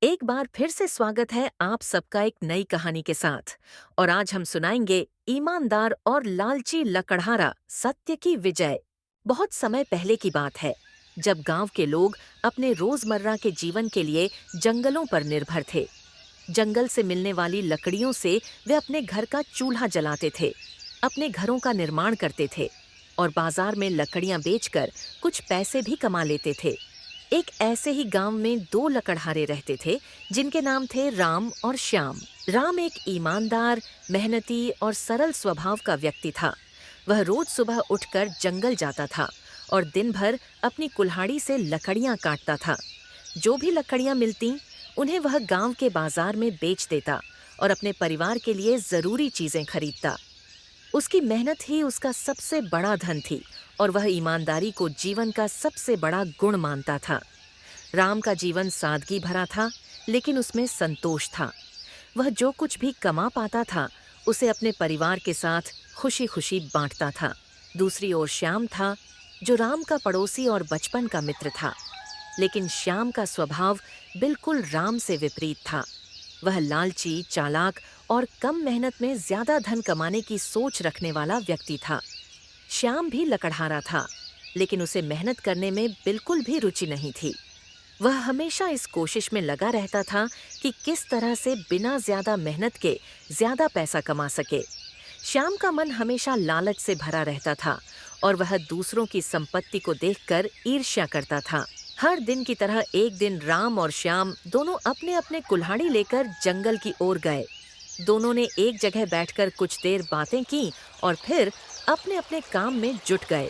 एक बार फिर से स्वागत है आप सबका एक नई कहानी के साथ। और आज हम सुनाएंगे ईमानदार और लालची लकड़हारा सत्य की विजय। बहुत समय पहले की बात है, जब गांव के लोग अपने रोजमर्रा के जीवन के लिए जंगलों पर निर्भर थे। जंगल से मिलने वाली लकड़ियों से वे अपने घर का चूल्हा जलाते थे, अपने घरों का निर्माण करते थे और बाजार में लकड़ियां बेचकर कुछ पैसे भी कमा लेते थे। एक ऐसे ही गांव में दो लकड़हारे रहते थे, जिनके नाम थे राम और श्याम। राम एक ईमानदार, मेहनती और सरल स्वभाव का व्यक्ति था। वह रोज सुबह उठकर जंगल जाता था और दिन भर अपनी कुल्हाड़ी से लकड़ियां काटता था। जो भी लकड़ियां मिलती, उन्हें वह गांव के बाजार में बेच देता और अपने परिवार के लिए जरूरी चीजें खरीदता। उसकी मेहनत ही उसका सबसे बड़ा धन थी और वह ईमानदारी को जीवन का सबसे बड़ा गुण मानता था। राम का जीवन सादगी भरा था, लेकिन उसमें संतोष था। वह जो कुछ भी कमा पाता था, उसे अपने परिवार के साथ खुशी खुशी बांटता था। दूसरी ओर श्याम था, जो राम का पड़ोसी और बचपन का मित्र था। लेकिन श्याम का स्वभाव बिल्कुल राम से विपरीत था। वह लालची, चालाक और कम मेहनत में ज्यादा धन कमाने की सोच रखने वाला व्यक्ति था। श्याम भी लकड़हारा था, लेकिन उसे मेहनत करने में बिल्कुल भी रुचि नहीं थी। वह हमेशा इस कोशिश में लगा रहता था कि किस तरह से बिना ज्यादा मेहनत के ज्यादा पैसा कमा सके। श्याम का मन हमेशा लालच से भरा रहता था और वह दूसरों की संपत्ति को देखकर ईर्ष्या करता था। हर दिन की तरह एक दिन राम और श्याम दोनों अपने अपने कुल्हाड़ी लेकर जंगल की ओर गए। दोनों ने एक जगह बैठकर कुछ देर बातें की और फिर अपने अपने काम में जुट गए।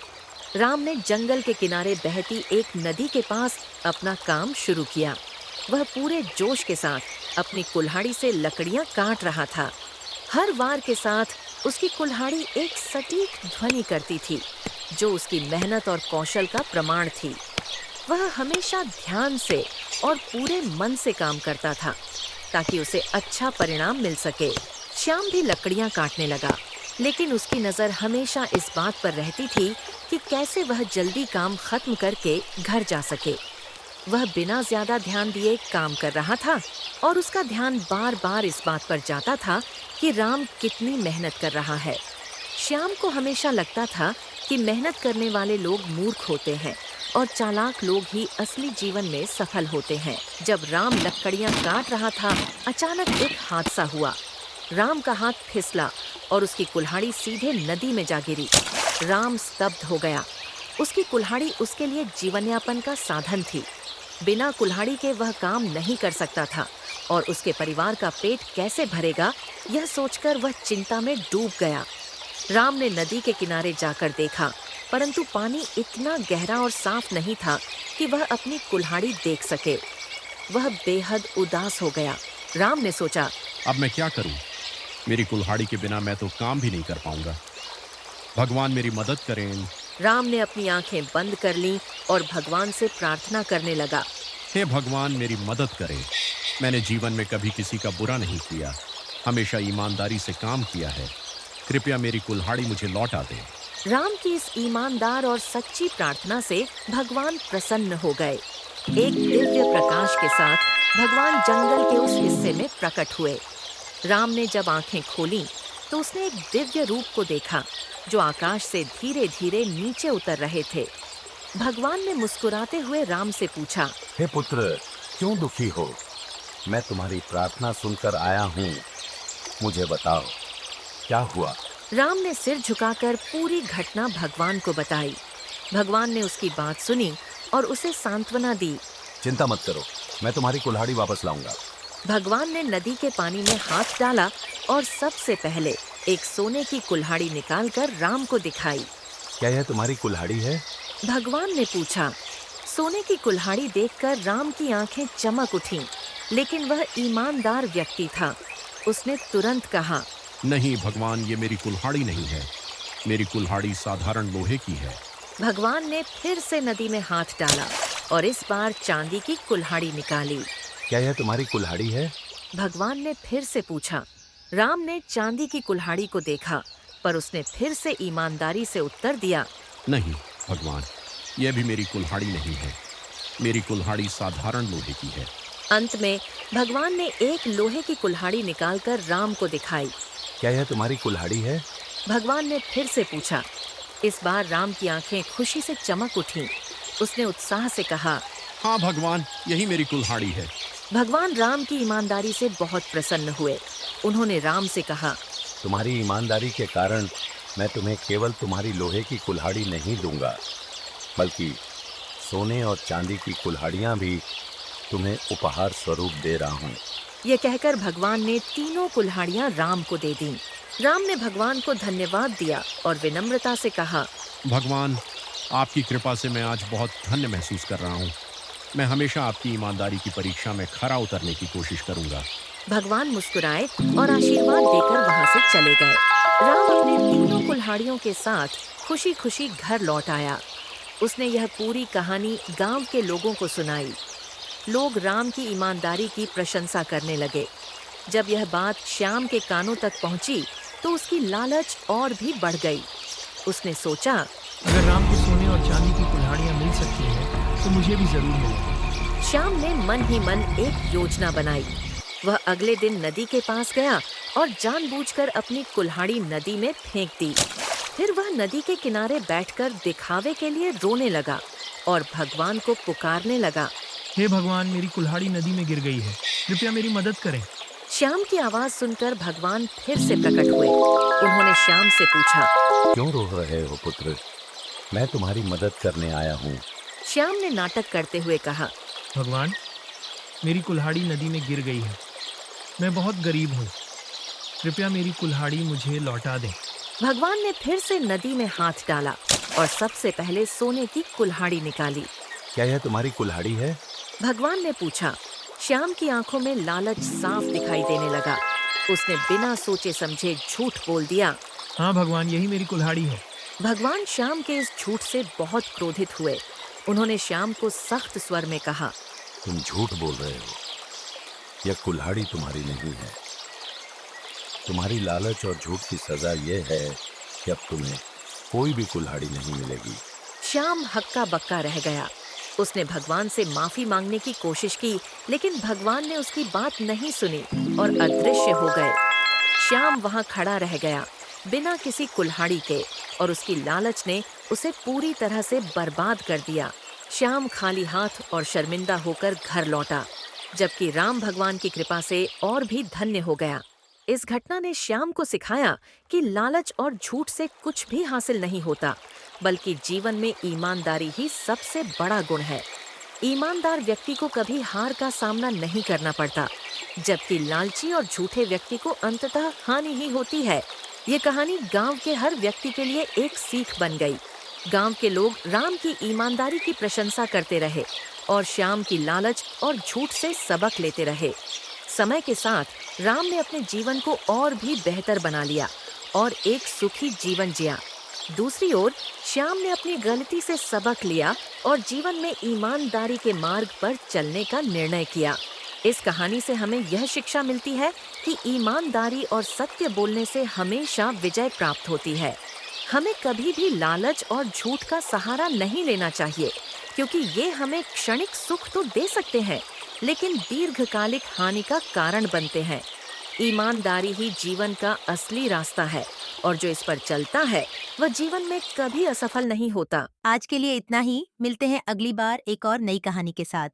राम ने जंगल के किनारे बहती एक नदी के पास अपना काम शुरू किया। वह पूरे जोश के साथ अपनी कुल्हाड़ी से लकड़ियां काट रहा था। हर वार के साथ उसकी कुल्हाड़ी एक सटीक ध्वनि करती थी, जो उसकी मेहनत और कौशल का प्रमाण थी। वह हमेशा ध्यान से और पूरे मन से काम करता था, ताकि उसे अच्छा परिणाम मिल सके। श्याम भी लकड़ियां काटने लगा, लेकिन उसकी नजर हमेशा इस बात पर रहती थी कि कैसे वह जल्दी काम खत्म करके घर जा सके। वह बिना ज्यादा ध्यान दिए काम कर रहा था और उसका ध्यान बार बार इस बात पर जाता था कि राम कितनी मेहनत कर रहा है। श्याम को हमेशा लगता था कि मेहनत करने वाले लोग मूर्ख होते हैं और चालाक लोग ही असली जीवन में सफल होते हैं। जब राम लकड़ियां काट रहा था, अचानक एक हादसा हुआ। राम का हाथ फिसला और उसकी कुल्हाड़ी सीधे नदी में जा गिरी। राम स्तब्ध हो गया। उसकी कुल्हाड़ी उसके लिए जीवनयापन का साधन थी। बिना कुल्हाड़ी के वह काम नहीं कर सकता था और उसके परिवार का पेट कैसे भरेगा, यह सोचकर वह चिंता में डूब गया। राम ने नदी के किनारे जाकर देखा, परंतु पानी इतना गहरा और साफ नहीं था कि वह अपनी कुल्हाड़ी देख सके। वह बेहद उदास हो गया। राम ने सोचा, अब मैं क्या करूं? मेरी कुल्हाड़ी के बिना मैं तो काम भी नहीं कर पाऊंगा। भगवान मेरी मदद करें। राम ने अपनी आंखें बंद कर लीं और भगवान से प्रार्थना करने लगा। हे भगवान, मेरी मदद करें। मैंने जीवन में कभी किसी का बुरा नहीं किया, हमेशा ईमानदारी से काम किया है। कृपया मेरी कुल्हाड़ी मुझे लौटा दे। राम की इस ईमानदार और सच्ची प्रार्थना से भगवान प्रसन्न हो गए। एक दिव्य प्रकाश के साथ भगवान जंगल के उस हिस्से में प्रकट हुए। राम ने जब आंखें खोलीं, तो उसने एक दिव्य रूप को देखा, जो आकाश से धीरे धीरे नीचे उतर रहे थे। भगवान ने मुस्कुराते हुए राम से पूछा, हे पुत्र, क्यों दुखी हो? मैं तुम्हारी प्रार्थना सुनकर आया हूँ। मुझे बताओ, क्या हुआ? राम ने सिर झुकाकर पूरी घटना भगवान को बताई। भगवान ने उसकी बात सुनी और उसे सांत्वना दी। चिंता मत करो, मैं तुम्हारी कुल्हाड़ी वापस लाऊंगा। भगवान ने नदी के पानी में हाथ डाला और सबसे पहले एक सोने की कुल्हाड़ी निकालकर राम को दिखाई। क्या यह तुम्हारी कुल्हाड़ी है? भगवान ने पूछा। सोने की कुल्हाड़ी देखकर राम की आंखें चमक उठीं, लेकिन वह ईमानदार व्यक्ति था। उसने तुरंत कहा, नहीं भगवान, ये मेरी कुल्हाड़ी नहीं है। मेरी कुल्हाड़ी साधारण लोहे की है। भगवान ने फिर से नदी में हाथ डाला और इस बार चांदी की कुल्हाड़ी निकाली। क्या यह तुम्हारी कुल्हाड़ी है? भगवान ने फिर से पूछा। राम ने चांदी की कुल्हाड़ी को देखा, पर उसने फिर से ईमानदारी से उत्तर दिया, नहीं भगवान, यह भी मेरी कुल्हाड़ी नहीं है। मेरी कुल्हाड़ी साधारण लोहे की है। अंत में भगवान ने एक लोहे की कुल्हाड़ी निकालकर राम को दिखाई। क्या यह तुम्हारी कुल्हाड़ी है? भगवान ने फिर से पूछा। इस बार राम की आंखें खुशी से चमक उठीं। उसने उत्साह से कहा, हाँ भगवान, यही मेरी कुल्हाड़ी है। भगवान राम की ईमानदारी से बहुत प्रसन्न हुए। उन्होंने राम से कहा, तुम्हारी ईमानदारी के कारण मैं तुम्हें केवल तुम्हारी लोहे की कुल्हाड़ी नहीं दूंगा, बल्कि सोने और चांदी की कुल्हाड़ियां भी तुम्हें उपहार स्वरूप दे रहा हूँ। ये कहकर भगवान ने तीनों कुल्हाड़ियां राम को दे दीं। राम ने भगवान को धन्यवाद दिया और विनम्रता से कहा, भगवान, आपकी कृपा से मैं आज बहुत धन्य महसूस कर रहा हूँ। मैं हमेशा आपकी ईमानदारी की परीक्षा में खरा उतरने की कोशिश करूंगा। भगवान मुस्कुराए और आशीर्वाद देकर वहां से चले गए। राम अपने तीनों कुल्हाड़ियों के साथ खुशी खुशी घर लौट आया। उसने यह पूरी कहानी गांव के लोगों को सुनाई। लोग राम की ईमानदारी की प्रशंसा करने लगे। जब यह बात श्याम के कानों तक पहुंची तो उसकी लालच और भी बढ़ गई। उसने सोचा, अगर राम को सोने और चांदी की कुल्हाड़ियां मिल सकती हैं, तो मुझे भी जरूर मिलेगी। श्याम ने मन ही मन एक योजना बनाई। वह अगले दिन नदी के पास गया और जानबूझकर अपनी कुल्हाड़ी नदी में फेंक दी। फिर वह नदी के किनारे बैठकर दिखावे के लिए रोने लगा और भगवान को पुकारने लगा, हे भगवान, मेरी कुल्हाड़ी नदी में गिर गई है, कृपया मेरी मदद करें। श्याम की आवाज सुनकर भगवान फिर से प्रकट हुए। उन्होंने श्याम से पूछा, क्यों रो रहे हो पुत्र? मैं तुम्हारी मदद करने आया हूँ। श्याम ने नाटक करते हुए कहा, भगवान, मेरी कुल्हाड़ी नदी में गिर गई है। मैं बहुत गरीब हूँ, कृपया मेरी कुल्हाड़ी मुझे लौटा दें। भगवान ने फिर से नदी में हाथ डाला और सबसे पहले सोने की कुल्हाड़ी निकाली। क्या यह तुम्हारी कुल्हाड़ी है? भगवान ने पूछा। श्याम की आंखों में लालच साफ दिखाई देने लगा। उसने बिना सोचे समझे झूठ बोल दिया, हाँ भगवान, यही मेरी कुल्हाड़ी है। भगवान श्याम के इस झूठ से बहुत क्रोधित हुए। उन्होंने श्याम को सख्त स्वर में कहा, तुम झूठ बोल रहे हो। यह कुल्हाड़ी तुम्हारी नहीं है। तुम्हारी लालच और झूठ की सजा यह है कि अब तुम्हें कोई भी कुल्हाड़ी नहीं मिलेगी। श्याम हक्का बक्का रह गया। उसने भगवान से माफी मांगने की कोशिश की, लेकिन भगवान ने उसकी बात नहीं सुनी और अदृश्य हो गए। श्याम वहां खड़ा रह गया बिना किसी कुल्हाड़ी के और उसकी लालच ने उसे पूरी तरह से बर्बाद कर दिया। श्याम खाली हाथ और शर्मिंदा होकर घर लौटा, जबकि राम भगवान की कृपा से और भी धन्य हो गया। इस घटना ने श्याम को सिखाया कि लालच और झूठ से कुछ भी हासिल नहीं होता, बल्कि जीवन में ईमानदारी ही सबसे बड़ा गुण है। ईमानदार व्यक्ति को कभी हार का सामना नहीं करना पड़ता, जबकि लालची और झूठे व्यक्ति को अंततः हानि ही होती है। ये कहानी गांव के हर व्यक्ति के लिए एक सीख बन गई। गांव के लोग राम की ईमानदारी की प्रशंसा करते रहे और श्याम की लालच और झूठ से सबक लेते रहे। समय के साथ राम ने अपने जीवन को और भी बेहतर बना लिया और एक सुखी जीवन जिया। दूसरी ओर श्याम ने अपनी गलती से सबक लिया और जीवन में ईमानदारी के मार्ग पर चलने का निर्णय किया। इस कहानी से हमें यह शिक्षा मिलती है कि ईमानदारी और सत्य बोलने से हमेशा विजय प्राप्त होती है। हमें कभी भी लालच और झूठ का सहारा नहीं लेना चाहिए, क्योंकि ये हमें क्षणिक सुख तो दे सकते हैं, लेकिन दीर्घकालिक हानि का कारण बनते हैं। ईमानदारी ही जीवन का असली रास्ता है और जो इस पर चलता है वह जीवन में कभी असफल नहीं होता। आज के लिए इतना ही। मिलते हैं अगली बार एक और नई कहानी के साथ।